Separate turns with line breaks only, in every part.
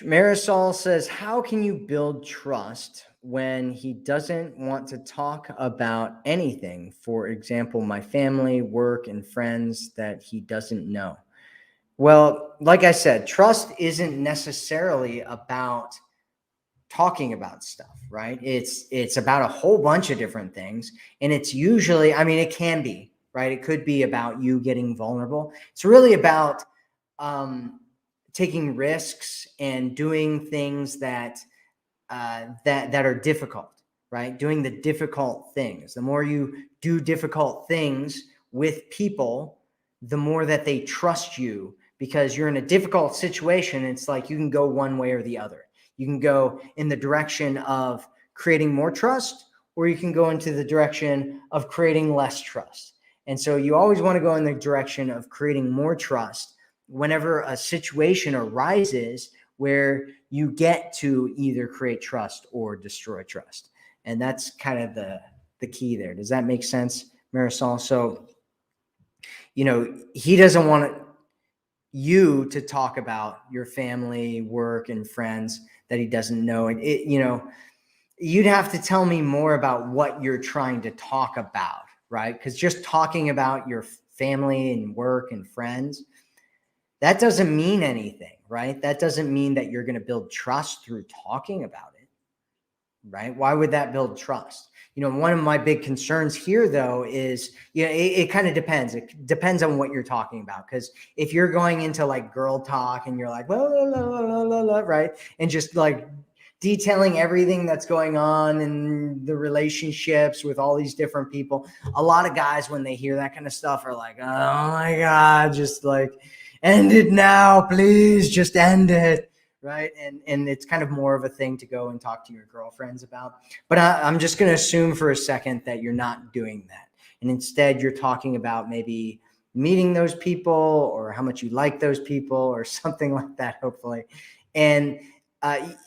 Marisol says, how can you build trust when he doesn't want to talk about anything? For example, my family, work, and friends that he doesn't know. Well, like I said, trust isn't necessarily about talking about stuff, right? It's about a whole bunch of different things, and it's usually, I mean, it can be, right? It could be about you getting vulnerable. It's really about um, taking risks and doing things that are difficult, right? Doing the difficult things. The more you do difficult things with people, the more that they trust you, because you're in a difficult situation. It's like you can go one way or the other. You can go in the direction of creating more trust, or you can go into the direction of creating less trust. And so you always want to go in the direction of creating more trust whenever a situation arises where you get to either create trust or destroy trust. And that's kind of the key there. Does that make sense, Marisol? So, he doesn't want you to talk about your family, work, and friends that he doesn't know. And you'd have to tell me more about what you're trying to talk about, right? Because just talking about your family and work and friends, that doesn't mean anything, right? That doesn't mean that you're going to build trust through talking about it, right? Why would that build trust? One of my big concerns here, though, is, it kind of depends. It depends on what you're talking about. Because if you're going into like girl talk and you're like, right, and just like detailing everything that's going on in the relationships with all these different people, a lot of guys, when they hear that kind of stuff, are like, oh my God, just like end it now, please, just end it. Right. And it's kind of more of a thing to go and talk to your girlfriends about. But I'm just going to assume for a second that you're not doing that. And instead, you're talking about maybe meeting those people, or how much you like those people, or something like that, hopefully. And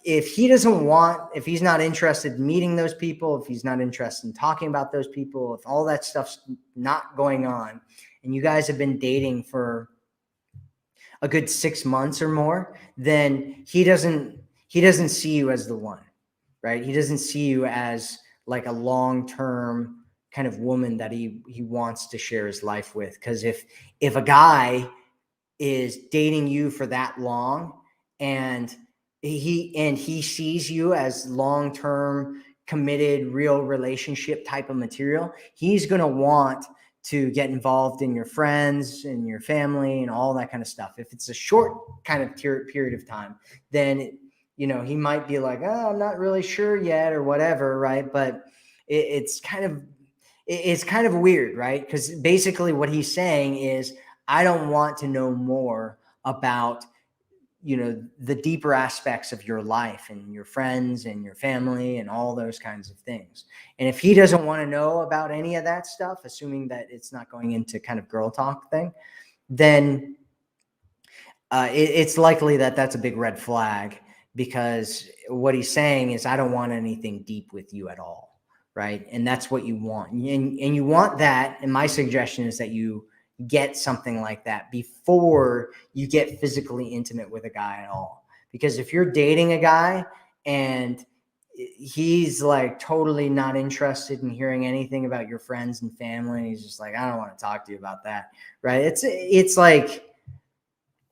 if he's not interested in meeting those people, if he's not interested in talking about those people, if all that stuff's not going on, and you guys have been dating for a good 6 months or more, then he doesn't see you as the one, right? He doesn't see you as like a long-term kind of woman that he wants to share his life with. Because if a guy is dating you for that long, and he sees you as long-term, committed, real relationship type of material, he's going to want to get involved in your friends and your family and all that kind of stuff. If it's a short kind of period of time, then he might be like, oh, I'm not really sure yet, or whatever, right? But it's kind of weird, right? Because basically what he's saying is, I don't want to know more about the deeper aspects of your life and your friends and your family and all those kinds of things. And if he doesn't want to know about any of that stuff, assuming that it's not going into kind of girl talk thing, then it's likely that that's a big red flag, because what he's saying is, I don't want anything deep with you at all, right? And that's what you want. And you want that. And my suggestion is that you get something like that before you get physically intimate with a guy at all. Because if you're dating a guy and he's like totally not interested in hearing anything about your friends and family, and he's just like, I don't want to talk to you about that, right? It's like,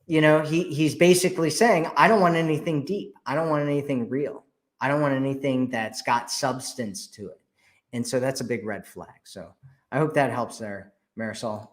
he's basically saying, I don't want anything deep. I don't want anything real. I don't want anything that's got substance to it. And so that's a big red flag. So I hope that helps there, Marisol.